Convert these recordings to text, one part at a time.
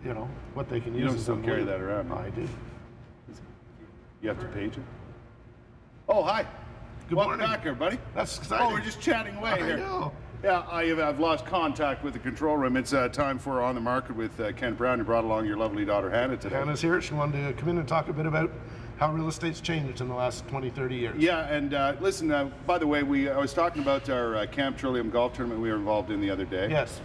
you know, what they can use. You don't still carry that around. I do. You have to page it? Oh, hi. Good Welcome morning. back, everybody. That's exciting. Oh, we're just chatting away here. I know. Yeah, I've lost contact with the control room. It's time for On the Market with Ken Brown. You brought along your lovely daughter, Hannah, today. Hannah's here. She wanted to come in and talk a bit about how real estate's changed in the last 20, 30 years. Yeah, and listen, by the way, I was talking about our Camp Trillium golf tournament we were involved in the other day. Yes.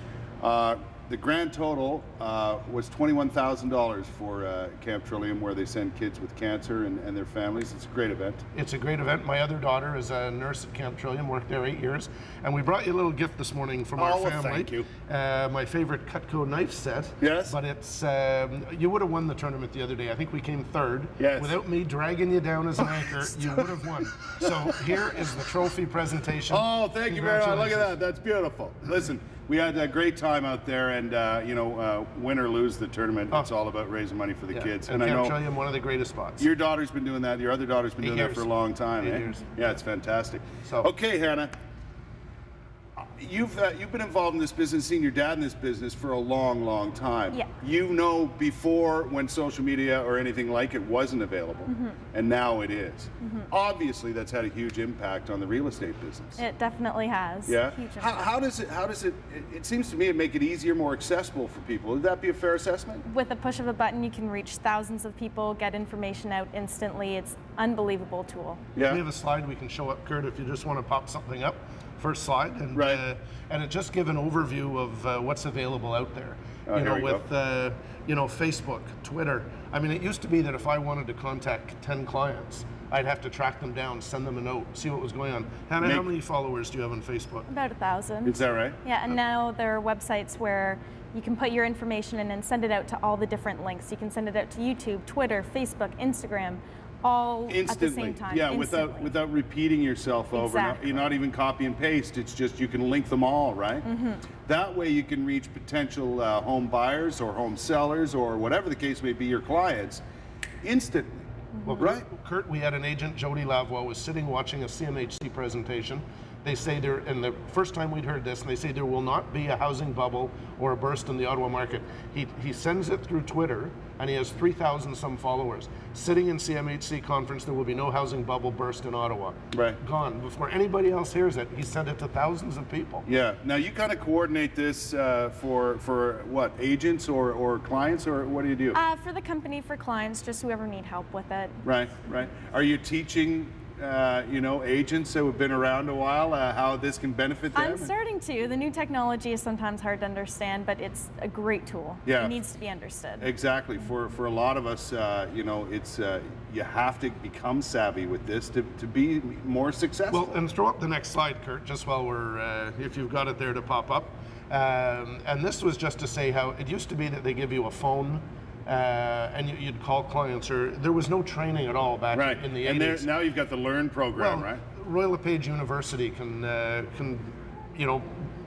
The grand total was $21,000 for Camp Trillium, where they send kids with cancer and their families. It's a great event. It's a great event. My other daughter is a nurse at Camp Trillium, worked there 8 years. And we brought you a little gift this morning from our family. Thank you. My favorite Cutco knife set. Yes. But it's, you would have won the tournament the other day. I think we came third. Yes. Without me dragging you down as an anchor, you would have won. So here is the trophy presentation. Oh, thank you very much. Look at that. That's beautiful. Listen, we had a great time out there, and win or lose the tournament, it's all about raising money for the kids. And I Camp Trillium, one of the greatest spots. Your daughter's been doing that. Your other daughter's been doing that for a long time. 8 years. Yeah, it's fantastic. So, okay, Hannah, you've been involved in this business, seen your dad in this business for a long, long time. Yeah. You know, before when social media or anything like it wasn't available, and now it is. Obviously, that's had a huge impact on the real estate business. It definitely has. Yeah. Huge How does it? It seems to me it make it easier, more accessible for people. Would that be a fair assessment? With a push of a button, you can reach thousands of people, get information out instantly. It's an unbelievable tool. Yeah. We have a slide we can show up, Kurt, if you just want to pop something up. First slide, and and it just give an overview of what's available out there. With Facebook, Twitter. I mean, it used to be that if I wanted to contact 10 clients, I'd have to track them down, send them a note, see what was going on. Hannah, how many followers do you have on Facebook? About 1,000. Is that right? Yeah, and now there are websites where you can put your information in and send it out to all the different links. You can send it out to YouTube, Twitter, Facebook, Instagram, all instantly. At the same time. Yeah, instantly. without repeating yourself over. Exactly. You're not even copy and paste. It's just you can link them all, right? That way you can reach potential home buyers or home sellers or whatever the case may be, your clients, instantly. Well, right, Kurt, we had an agent, Jody Lavoie, was sitting watching a CMHC presentation. They say there, and the first time we'd heard this, and they say there will not be a housing bubble or a burst in the Ottawa market. He sends it through Twitter, and he has 3,000 some followers. Sitting in CMHC conference, there will be no housing bubble burst in Ottawa. Right. Gone. Before anybody else hears it, he sent it to thousands of people. Yeah. Now you kind of coordinate this for what, agents or clients, or what do you do? For the company, for clients, just whoever need help with it. Right, right. Are you teaching agents that have been around a while how this can benefit them? I'm starting to. The new technology is sometimes hard to understand, but it's a great tool. Yeah. It needs to be understood. Exactly. For a lot of us, it's you have to become savvy with this to be more successful. Well, and throw up the next slide, Kurt, just while we're, if you've got it there to pop up. And this was just to say how it used to be that they give you a phone and you'd call clients, or there was no training at all back in the 80s. And now you've got the Learn program, right? Royal LePage University can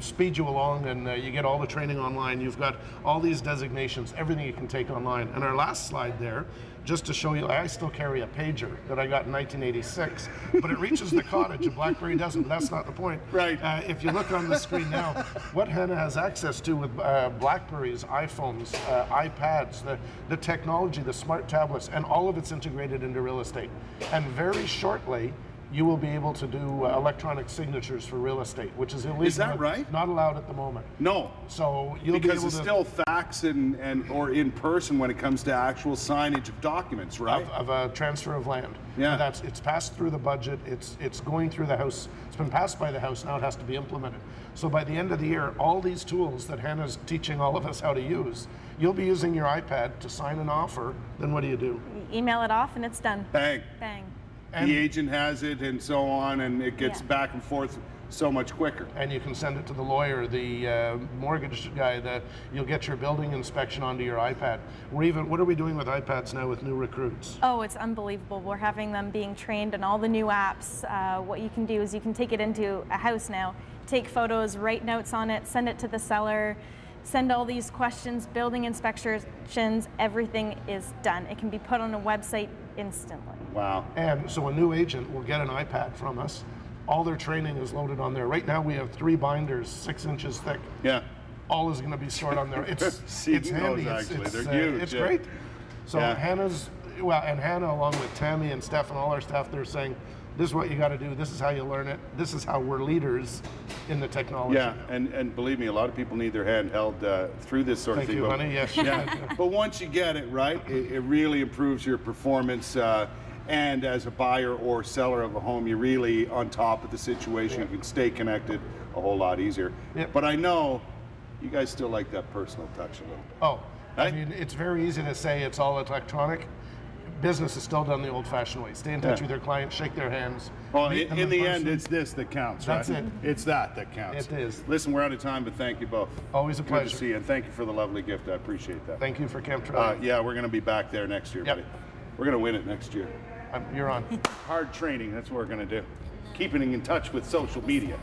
speed you along, and you get all the training online. You've got all these designations, everything you can take online. And our last slide there, just to show you, I still carry a pager that I got in 1986, but it reaches the cottage, a BlackBerry doesn't, but that's not the point. Right. If you look on the screen now, what Hannah has access to with BlackBerries, iPhones, iPads, the technology, the smart tablets, and all of it's integrated into real estate. And very shortly, you will be able to do electronic signatures for real estate, which is illegal. Is that right? Not allowed at the moment. No. So you'll because be able it's to, still fax and or in person when it comes to actual signage of documents, right? Of a transfer of land. Yeah. It's passed through the budget. It's going through the House. It's been passed by the House. Now it has to be implemented. So by the end of the year, all these tools that Hannah's teaching all of us how to use, you'll be using your iPad to sign an offer. Then what do? You email it off and it's done. Bang. Bang. And the agent has it and so on, and it gets back and forth so much quicker. And you can send it to the lawyer, the mortgage guy, you'll get your building inspection onto your iPad. What are we doing with iPads now with new recruits? Oh, it's unbelievable. We're having them being trained on all the new apps. What you can do is you can take it into a house now, take photos, write notes on it, send it to the seller, send all these questions, building inspections, everything is done. It can be put on a website instantly. Wow. And so a new agent will get an iPad from us. All their training is loaded on there. Right now we have 3 binders, 6 inches thick. Yeah. all is going to be stored on there. It's See it's handy. those, It's, actually. it's, They're huge, It's yeah. great. So Yeah. Hannah, along with Tammy and Steph and all our staff, they're saying, this is what you got to do. This is how you learn it. This is how we're leaders in the technology. Yeah, and believe me, a lot of people need their hand held through this sort Thank of thing. you, but- honey. Yes. Yeah, but once you get it right, it really improves your performance. And as a buyer or seller of a home, you're really on top of the situation. You can stay connected a whole lot easier. Yeah. But I know you guys still like that personal touch a little bit. Oh, I Right? mean, it's very easy to say it's all electronic. Business is still done the old-fashioned way. Stay in touch Yeah. with your client, shake their hands. Well, meet them in the person. end, it's this that counts, That's right? it. It's that counts. It is. Listen, we're out of time, but thank you both. Always a Good pleasure. to see you, and thank you for the lovely gift. I appreciate that. Thank you for Camp Trillium. Yeah, we're going to be back there next year, Yep. buddy. We're going to win it next year. You're on. Hard training, that's what we're going to do. Keeping in touch with social media.